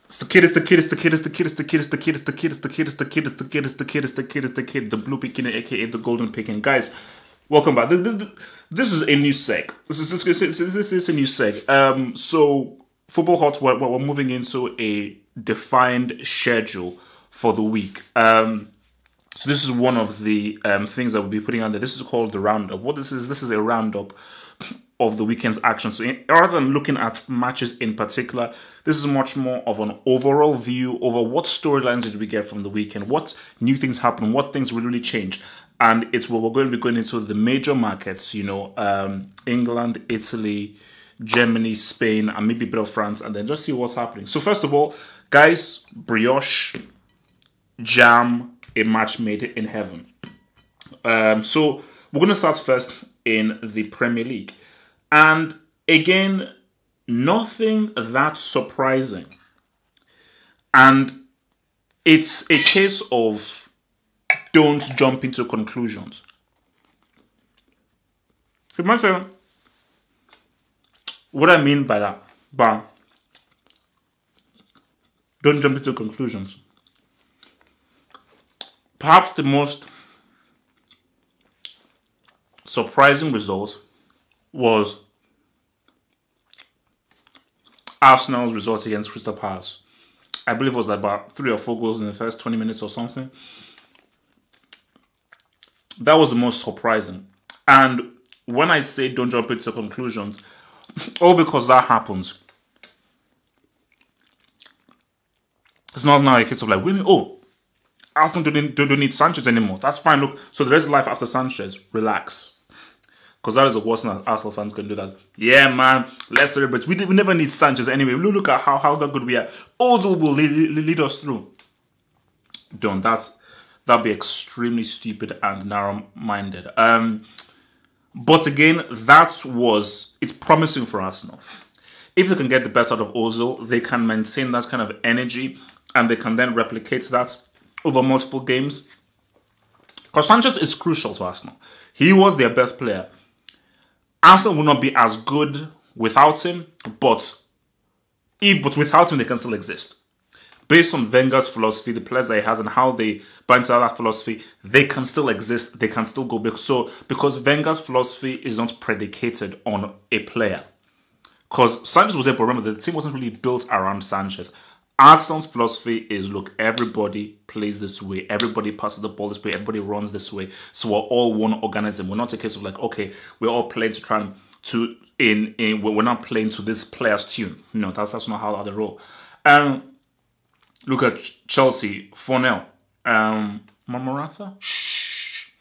It's the kid, it's the kid, it's the kid, it's the kid, it's the kid, it's the kid, it's the kid, it's the kid, it's the kid, it's the kid, it's the kid, it's the kid, it's the kid, the blue picking, aka the golden picking. Guys, welcome back. This is a new seg. This is a new seg. So football hot. We're moving into a defined schedule for the week. So this is one of the things that we'll be putting on there. This is called the Roundup. What this is a roundup of the weekend's action. So rather than looking at matches in particular, this is much more of an overall view over what storylines did we get from the weekend, what new things happened, what things really changed. And it's what we're going to be going into the major markets, England, Italy, Germany, Spain, and maybe a bit of France, and then just see what's happening. So first of all, guys, brioche, jam, a match made in heaven. So we're going to start first in the Premier League. And again, nothing that surprising. And it's a case of don't jump into conclusions. You might say, what I mean by that, but don't jump into conclusions. Perhaps the most surprising result was Arsenal's result against Crystal Palace. I believe it was about 3 or 4 goals in the first 20 minutes or something. That was the most surprising. And when I say don't jump into conclusions, all because that happens. It's not now a case of like, women, Arsenal don't need Sanchez anymore. That's fine. Look, so the rest of life after Sanchez, relax. Because that is the worst thing that Arsenal fans can do that. Yeah, man, let's celebrate. We never need Sanchez anyway. Look at how good we are. Ozil will lead us through. Don't. That'd be extremely stupid and narrow-minded. But again, it's promising for Arsenal. If they can get the best out of Ozil, they can maintain that kind of energy and they can then replicate that over multiple games. Because Sanchez is crucial to Arsenal. He was their best player. Arsenal will not be as good without him, but without him, they can still exist. Based on Wenger's philosophy, the players that he has, and how they buy into that philosophy, they can still exist. They can still go big. So, because Wenger's philosophy is not predicated on a player. Because Sanchez was there, but remember, the team wasn't really built around Sanchez. Arsenal's philosophy is, look, everybody plays this way. Everybody passes the ball this way. Everybody runs this way. So we're all one organism. We're not a case of like, okay, we're all playing we're not playing to this player's tune. No, that's not how they roll. Look at Chelsea, 4-0. Morata? Shh.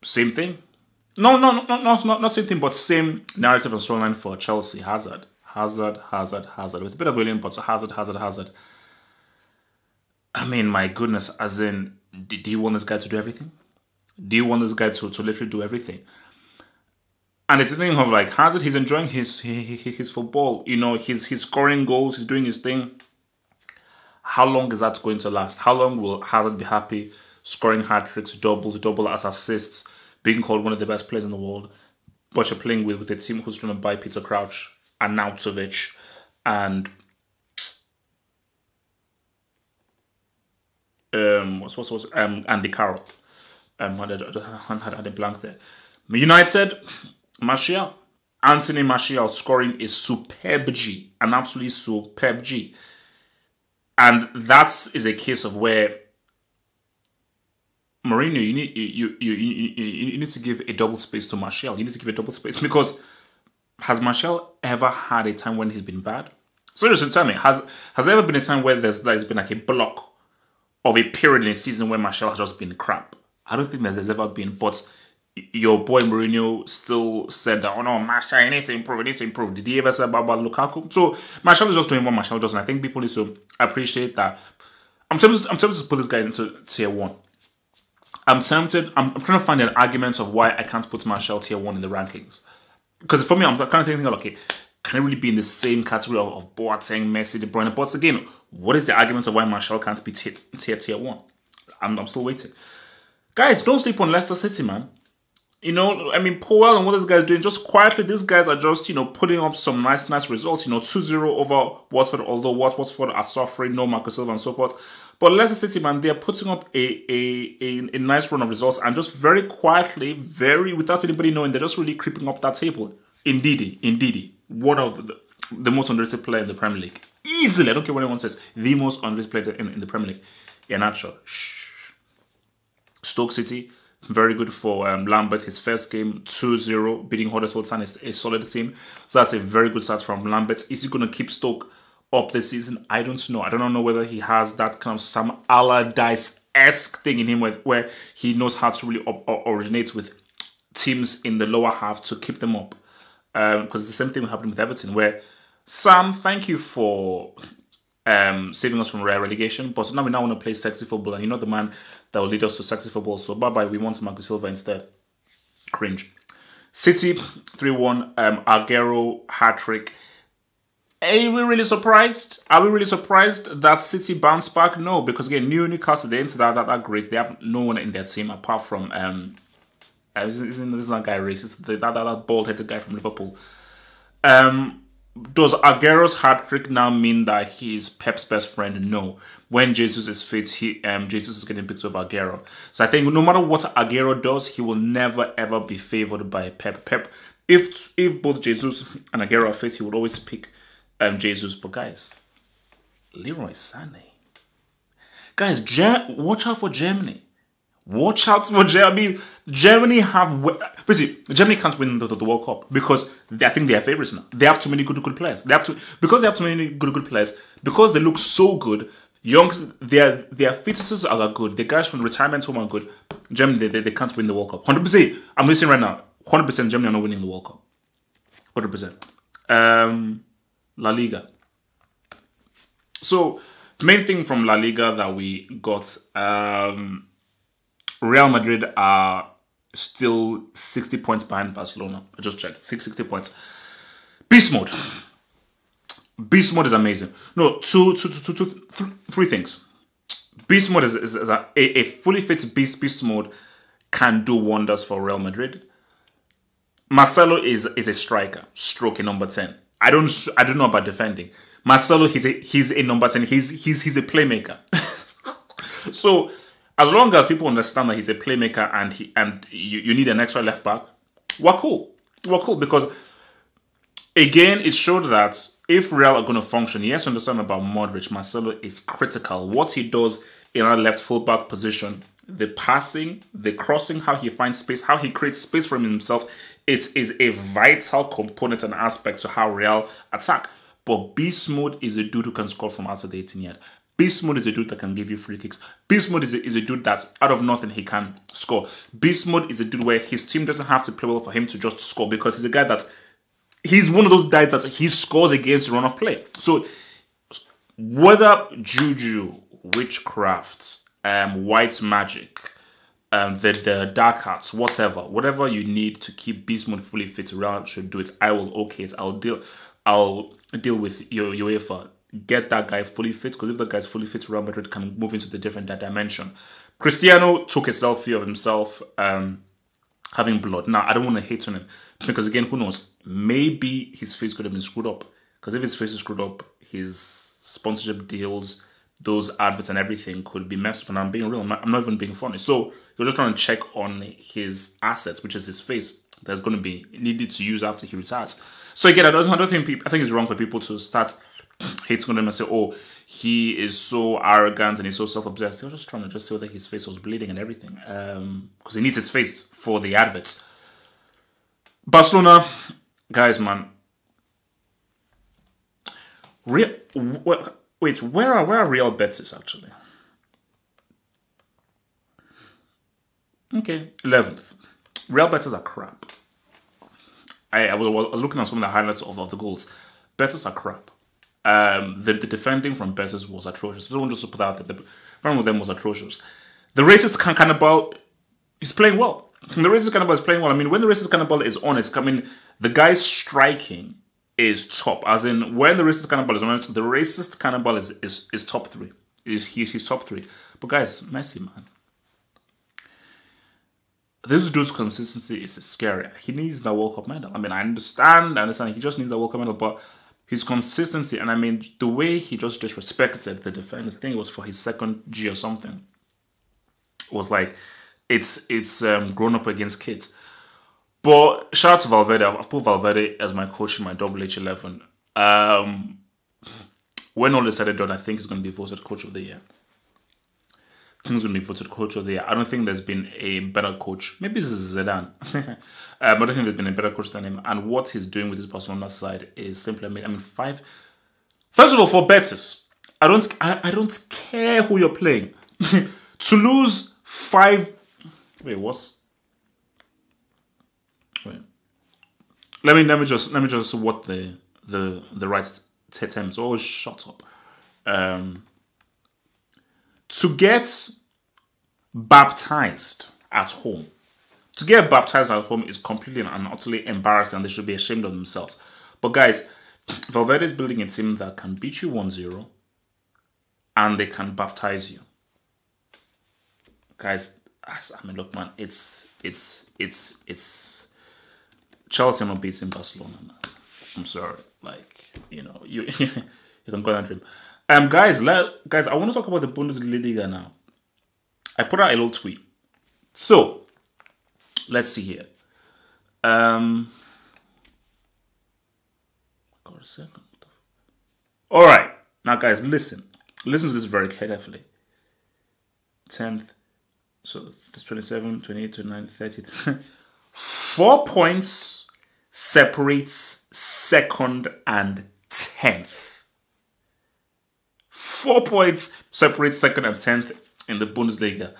Same thing. No, not same thing, but same narrative and storyline for Chelsea. Hazard. With a bit of William, but Hazard. I mean, my goodness, as in, do you want this guy to do everything? Do you want this guy to literally do everything? And it's a thing of like, Hazard, he's enjoying his football. He's scoring goals, he's doing his thing. How long is that going to last? How long will Hazard be happy scoring hat-tricks, double as assists, being called one of the best players in the world, but you're playing with a team who's trying to buy Peter Crouch, and Nautovic, and Andy Carroll. I had a blank there. United, Anthony Martial scoring a superb G, an absolutely superb G. And that is a case of where Mourinho, you need to give a double space to Martial. You need to give a double space because has Martial ever had a time when he's been bad? Seriously, tell me, has there ever been a time where there's been like a block of a period in a season where Martial has just been crap? I don't think there's ever been, but your boy Mourinho still said that, oh no, Martial, he needs to improve. Did he ever say about Lukaku? So Martial is just doing what Martial does, and I think people need to appreciate that. I'm tempted to put this guy into tier 1. I'm trying to find an argument of why I can't put Martial tier 1 in the rankings. Because for me, I'm kind of thinking, okay, can it really be in the same category of Boateng, Messi, De Bruyne? But again, what is the argument of why Martial can't be tier 1? I'm still waiting. Guys, don't sleep on Leicester City, man. You know, I mean, Powell and what this guy's doing, just quietly, these guys are just, you know, putting up some nice results. You know, 2-0 over Watford, although Watford are suffering, no Marcus Silva and so forth. But Leicester City, man, they're putting up a nice run of results and just very quietly, without anybody knowing, they're just really creeping up that table. Indeed, one of the most underrated player in the Premier League. Easily, I don't care what anyone says, the most underrated player in the Premier League. Iheanacho. Stoke City, very good for Lambert. His first game, 2-0, beating Huddersfield Town is a solid team. So that's a very good start from Lambert. Is he going to keep Stoke up this season? I don't know. I don't know whether he has that kind of Sam Allardyce-esque thing in him where he knows how to really originate with teams in the lower half to keep them up. Because the same thing happened with Everton, where Sam, thank you for saving us from relegation, but now we want to play sexy football, and you're not the man that will lead us to sexy football, so bye-bye, we want Marcus Silva instead. Cringe. City, 3-1, Aguero, hat-trick. Are we really surprised? Are we really surprised that City bounced back? No, because again, Newcastle, they ain't that great. They have no one in their team apart from, isn't this that guy racist? That bald-headed guy from Liverpool. Does Aguero's hat-trick now mean that he's Pep's best friend? No. When Jesus is fit, Jesus is getting picked over Aguero. So I think no matter what Aguero does, he will never ever be favoured by Pep. If both Jesus and Aguero are fit, he would always pick Jesus. But guys, Leroy Sané. Guys, watch out for Germany. Watch out for Germany. I mean, Germany Germany can't win the World Cup because I think they are favourites now. They have too many good players. Because they have too many good players, because they look so good, their fitnesses are good. The guys from the retirement home are good. Germany, they can't win the World Cup. 100%. I'm listening right now. 100% Germany are not winning the World Cup. 100%. La Liga. So, the main thing from La Liga that we got, Real Madrid are still 60 points behind Barcelona. I just checked. 60 points. Beast mode. Beast mode is amazing. No, three things. Beast mode is a fully fit beast mode can do wonders for Real Madrid. Marcelo is a striker, stroke a number 10. I don't know about defending. Marcelo, he's a number 10. He's a playmaker. So as long as people understand that he's a playmaker and you need an extra left back, we're cool. We're cool because again, it showed that if Real are going to function, you have to understand about Modric. Marcelo is critical. What he does in our left fullback position, the passing, the crossing, how he finds space, how he creates space for himself, it is a vital component and aspect to how Real attack. But Beast Mode is a dude who can score from outside the 18 yard. Beast Mode is a dude that can give you free kicks. Beast Mode is a dude that out of nothing he can score. Beast Mode is a dude where his team doesn't have to play well for him to just score because he's a guy he's one of those guys that he scores against the run of play. So whether Juju, Witchcraft, White Magic, the Dark Arts, whatever you need to keep Beast Mode fully fit, Real should do it. I will okay it. I'll deal with your UEFA. Get that guy fully fit, because if that guy's fully fit, Real Madrid can move into the different dimension. Cristiano took a selfie of himself having blood. Now, I don't want to hate on him, because again, who knows? Maybe his face could have been screwed up. Because if his face is screwed up, his sponsorship deals, those adverts and everything could be messed up. And I'm being real. I'm not even being funny. So you're just trying to check on his assets, which is his face, that's going to be needed to use after he retires. So again, I think it's wrong for people to start hating on him and say, oh, he is so arrogant and he's so self-obsessed. They were just trying to say that his face was bleeding and everything. Because he needs his face for the adverts. Barcelona, guys, man. Wait, where are Real Betis actually? Okay, 11th. Real Betis are crap. I was looking at some of the highlights of the goals. Betis are crap. The defending from Betis was atrocious. I don't want to put out that the front of them was atrocious. The racist Cannibal is playing well. The racist Cannibal is playing well. I mean, when the racist Cannibal is on, the guy's striking is top. As in, when the racist Cannibal is on, the racist Cannibal is top 3. He's top 3. But guys, Messi, man. this dude's consistency is scary. He needs the World Cup medal. I mean, I understand. He just needs a World Cup medal, but his consistency, and I mean, the way he just disrespected the defender, I think it was for his second G or something, was like, it's grown up against kids. But shout out to Valverde. I've put Valverde as my coach in my H11. When all is said and done, I think he's going to be voted Coach of the Year. I think he's going to be voted Coach of the Year. I don't think there's been a better coach. Maybe this is Zidane. But I don't think there's been a better coach than him. And what he's doing with his Barcelona side is simply amazing. I mean, First of all, for Betis, I don't care who you're playing. To lose 5... Wait, what's... Wait. Let me just what the right terms. Oh, shut up. To get baptized at home. To get baptized at home is completely and utterly embarrassing, and they should be ashamed of themselves. But guys, Valverde is building a team that can beat you 1-0 and they can baptize you. Guys, I mean, look, man, it's Chelsea not beating Barcelona, man. I'm sorry. Like, you know, you can go and dream. Guys, I want to talk about the Bundesliga now. I put out a little tweet. So, let's see here. Got a second. All right. Now, guys, listen. Listen to this very carefully. 10th. So, it's 27, 28, 29, 30. 4 points separates second and 10th. 4 points separates second and 10th in the Bundesliga.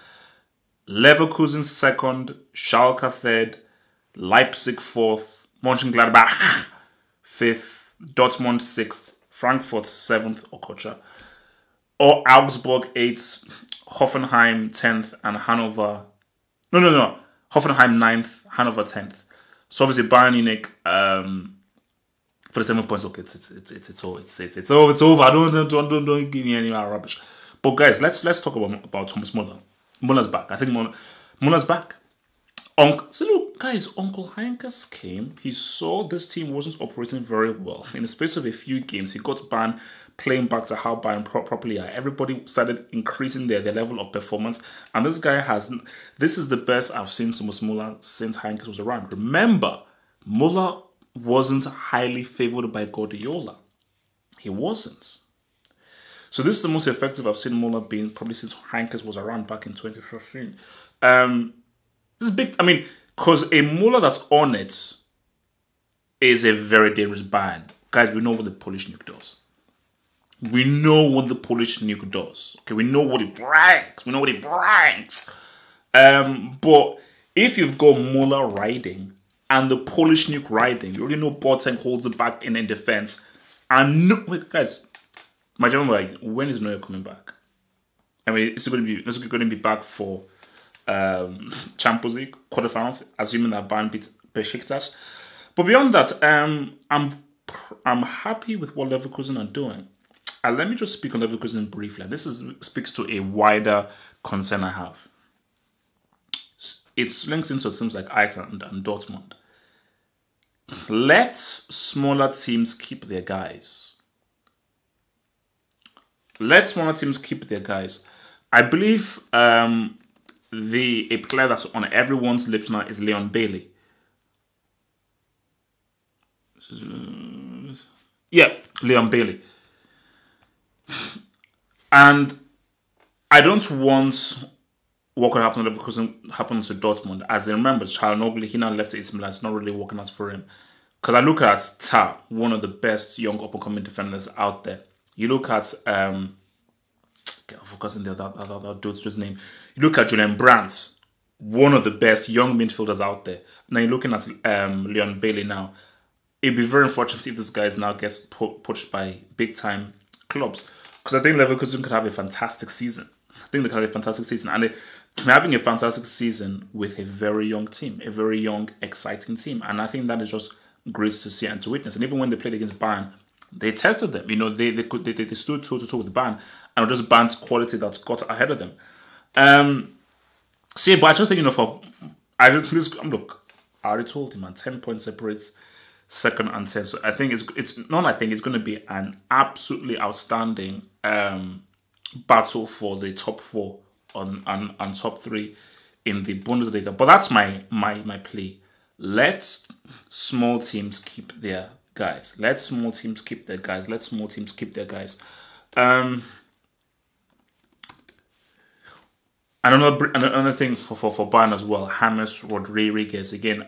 Leverkusen second, Schalke third, Leipzig fourth, Mönchengladbach fifth, Dortmund sixth, Frankfurt seventh, Okocha, or Augsburg eighth, Hoffenheim 10th, and Hanover. No. Hoffenheim 9th, Hanover 10th. So obviously Bayern Munich for the 7 points. Okay, it's over. Don't give me any more rubbish. But guys, let's talk about Thomas Muller. Muller's back. I think Muller's back. So look, guys, Uncle Heinkes came. He saw this team wasn't operating very well. In the space of a few games, he got Bayern playing back to how Bayern properly are. Everybody started increasing their level of performance. And this is the best I've seen Thomas Muller since Heinkes was around. Remember, Muller wasn't highly favored by Guardiola. He wasn't. So this is the most effective I've seen Muller being probably since Heinkes was around back in 2015. This is big. I mean, because a Muller that's on it is a very dangerous Bayern. Guys, we know what the Polish nuke does. We know what the Polish nuke does. Okay, we know what it brings. But if you've got Muller riding and the Polish nuke riding, you already know Boateng holds it back in defense. And no, wait, guys, my general, like, when is Neuer coming back? I mean, it's going to be back for Champions League quarterfinals, assuming that Bayern beats Besiktas. But beyond that, I'm happy with what Leverkusen are doing. And let me just speak on Leverkusen briefly. This speaks to a wider concern I have. It links into teams like Ajax and Dortmund. Let smaller teams keep their guys. I believe a player that's on everyone's lips now is Leon Bailey. Yeah, Leon Bailey. And I don't want what could happen to Leverkusen happens to Dortmund. As I remember, Çalhanoğlu, he now left to AC Milan. It's not really working out for him. Because I look at Ta, one of the best young up-and-coming defenders out there. You look at I'm forgetting the other dude's name. You look at Julian Brandt, one of the best young midfielders out there. Now you're looking at Leon Bailey now. It'd be very unfortunate if this guy now gets pushed by big-time clubs. Because I think Leverkusen could have a fantastic season. And they're having a fantastic season with a very young team, a very young, exciting team. And I think that is just great to see and to witness. And even when they played against Bayern, they tested them. You know, they stood toe-to-toe with Bayern. And just Bayern's quality that got ahead of them. So yeah, but I just think, you know, look, I already told him, man, 10 points separates second and 10. So I think it's going to be an absolutely outstanding battle for the top four and top three in the Bundesliga. But that's my plea. Let small teams keep their guys. Let small teams keep their guys. Let small teams keep their guys. And another thing for Bayern as well, James Rodriguez again.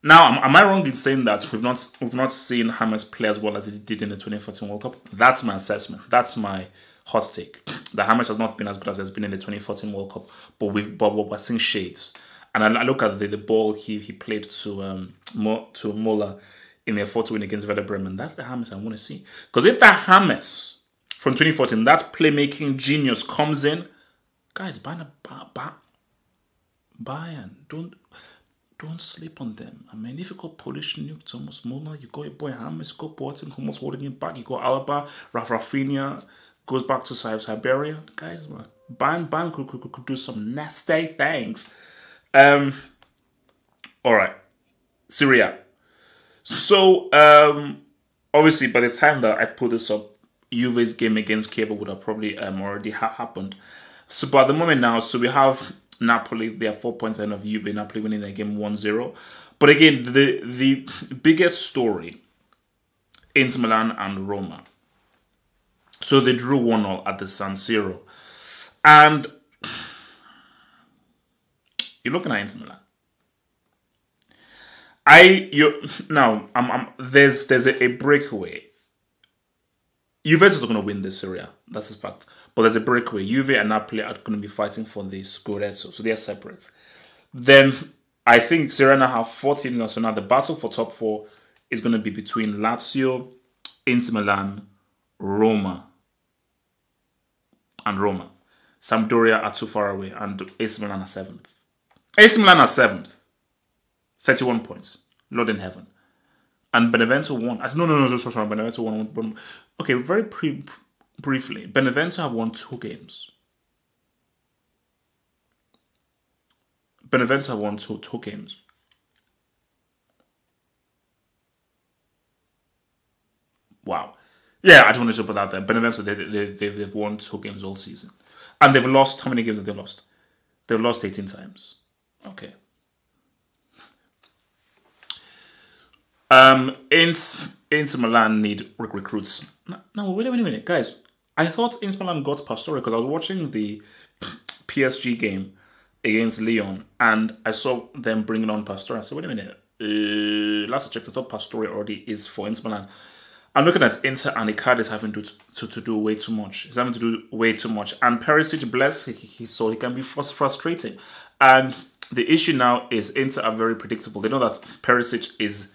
Now, am I wrong in saying that we've not seen James play as well as he did in the 2014 World Cup? That's my assessment. That's my hot take. That James has not been as good as he has been in the 2014 World Cup, but we're seeing shades. And I look at the ball he played to Muller in their 4-2 win against Werder Bremen. That's the James I want to see. Because if that James from 2014, that playmaking genius comes in, guys, Bayern, don't sleep on them. I mean, if you got Polish nuke, Thomas Muller, you got your boy James, you got Boateng, almost holding him back, you got Alaba, Rafinha goes back to Siberia. Guys, man, Bayern could do some nasty things. All right, Syria. So, obviously, by the time that I put this up, Juve's game against Kiev would have probably already happened. So, but at the moment now, so we have Napoli, they are 4 points ahead of Juve. Napoli winning their game 1-0. But again, the biggest story, Inter Milan and Roma. So they drew 1-0 at the San Siro. And you're looking at Inter Milan. There's a breakaway. Juventus are going to win this Serie. That's a fact. But there's a breakaway. Juve and Napoli are going to be fighting for the Scudetto, so they are separate. Then I think Serie A have 14 now. So now the battle for top four is going to be between Lazio, Inter Milan, Roma, and Roma. Sampdoria are too far away, and AC Milan are 7th. AC Milan are 7th, 31 points. Lord in heaven. And Benevento won. No, sorry. Benevento won. Okay, very briefly. Benevento have won 2 games. Benevento have won two games. Wow. Yeah, I don't want to put that there. Benevento, they've won 2 games all season. And they've lost, how many games have they lost? They've lost 18 times. Okay. Inter Milan need recruits. No, wait a minute, guys. I thought Inter Milan got Pastore because I was watching the PSG game against Lyon and I saw them bringing on Pastore. I said, wait a minute. Last I checked, I thought Pastore already is for Inter Milan. I'm looking at Inter and Icardi is having to do way too much. He's having to do way too much. And Perisic, bless, he can be frustrating. And the issue now is Inter are very predictable. They know that Perisic is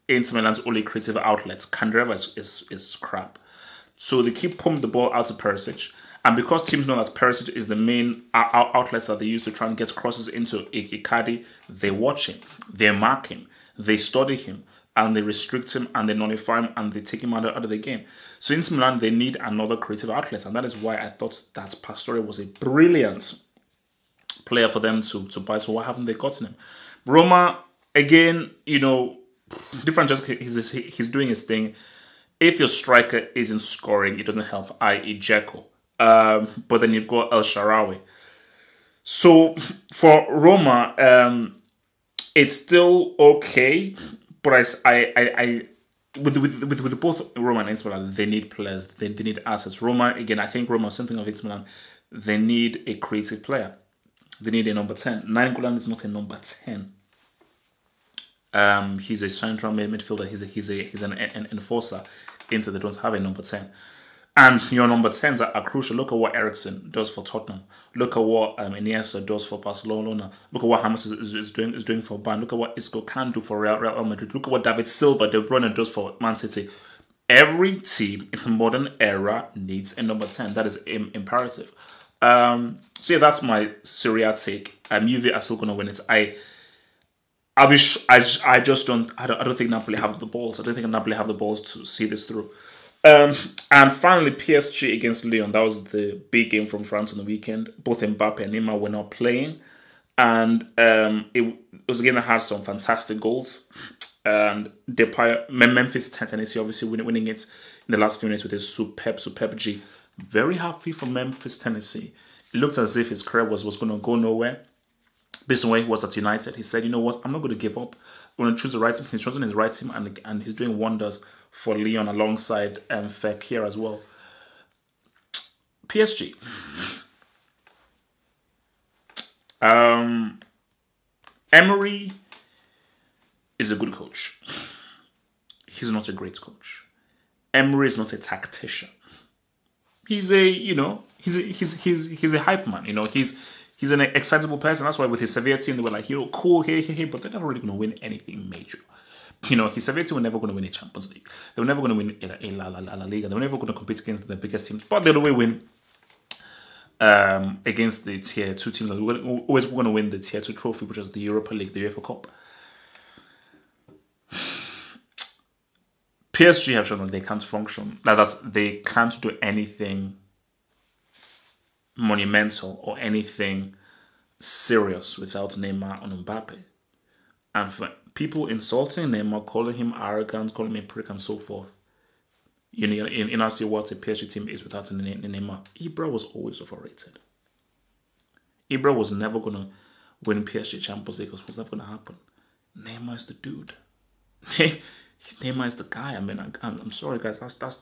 Inter Milan's only creative outlet. Candreva is crap. So they keep pumping the ball out to Perisic. And because teams know that Perisic is the main outlets that they use to try and get crosses into Icardi, they watch him, they mark him, they study him, and they restrict him, and they nullify him, and they take him out of the game. So Inter Milan, they need another creative outlet. And that is why I thought that Pastore was a brilliant player for them to buy. So why haven't they gotten him? Roma, again, different. Just he's doing his thing. If your striker isn't scoring, it doesn't help. I.e. Dzeko. But then you've got El Shaarawy. So for Roma, it's still okay. But with both Roma and Inter Milan, they need players. They need assets. Roma, again, I think Roma, something of Inter Milan, they need a creative player. They need a number 10. Nainggolan is not a number 10. He's a central midfielder. He's an enforcer. Inter, they don't have a number 10. And your number 10s are crucial. Look at what Eriksen does for Tottenham. Look at what Iniesta does for Barcelona. Look at what James is doing for Bayern. Look at what Isco can do for Real Madrid. Look at what David Silva, De Bruyne, does for Man City. Every team in the modern era needs a number 10. That is imperative. So yeah, that's my Serie A take. Juve are still going to win it. I don't think Napoli have the balls. I don't think Napoli have the balls to see this through. And finally, PSG against Lyon. That was the big game from France on the weekend. Both Mbappe and Neymar were not playing. And it was a game that had some fantastic goals. And Memphis Tennessee obviously winning it in the last few minutes with a superb G. Very happy for Memphis Tennessee. It looked as if his career was going to go nowhere. Based on where he was at United, he said, you know what, I'm not going to give up. I'm going to choose the right team. He's chosen his right team, and he's doing wonders for Lyon alongside Fekir as well. PSG. Emery is a good coach. He's not a great coach. Emery is not a tactician. He's a, he's a hype man. He's an excitable person. That's why with his Sevilla team, they were like, cool, hey, but they're never really going to win anything major. His Sevilla team were never going to win a Champions League. They were never going to win a La Liga. They were never going to compete against the biggest teams. But they'll always win against the Tier 2 teams. We're always going to win the Tier 2 trophy, which is the Europa League, the UEFA Cup. PSG have shown that they can't function. That they can't do anything monumental or anything serious without Neymar and Mbappe. And for people insulting Neymar, calling him arrogant, calling him a prick and so forth, you now see what a PSG team is without Neymar. Ibra was always overrated. Ibra was never going to win PSG Champions League because it was never going to happen. Neymar is the dude. Neymar is the guy. I mean, I'm sorry, guys. That's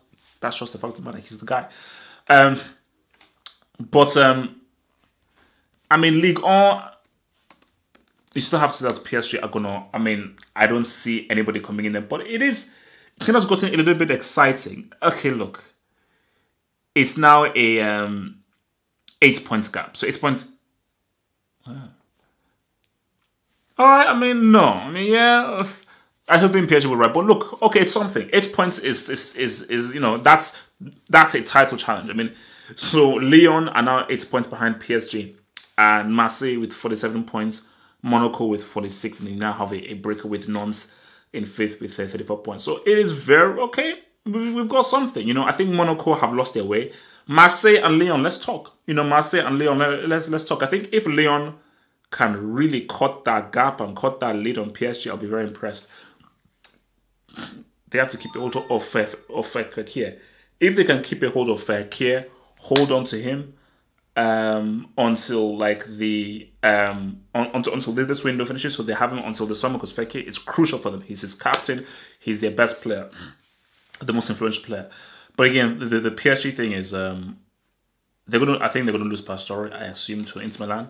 just the fact of the matter. He's the guy. But I mean, League On, you still have to say that PSG are gonna. I mean, I don't see anybody coming in there, but it kind of gotten a little bit exciting. Okay, look, it's now a 8-point gap. So 8 points. All right. I mean, no. I mean, yeah. I don't think PSG will right, but look, okay, it's something. 8 points is that's a title challenge. I mean, so Lyon are now 8 points behind PSG, and Marseille with 47 points, Monaco with 46, and they now have a breaker with Nantes in 5th with 34 points. So it is very okay. We've got something. I think Monaco have lost their way. Marseille and Lyon, let's talk. Marseille and Lyon, let's talk. I think if Lyon can really cut that gap and cut that lead on PSG, I'll be very impressed. They have to keep a hold of Fekir. If they can keep a hold of Fekir, hold on to him until like until this window finishes. So they have him until the summer because Fekir is crucial for them. He's his captain. He's their best player, the most influential player. But again, the PSG thing is I think they're gonna lose Pastore, I assume, to Inter Milan.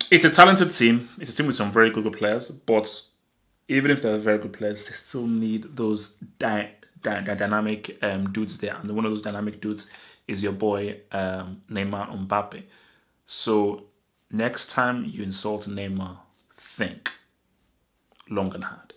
It's a talented team. It's a team with some very good players, but even if they're very good players, they still need those dynamic dudes there. And one of those dynamic dudes is your boy Neymar Mbappe. So next time you insult Neymar, think long and hard.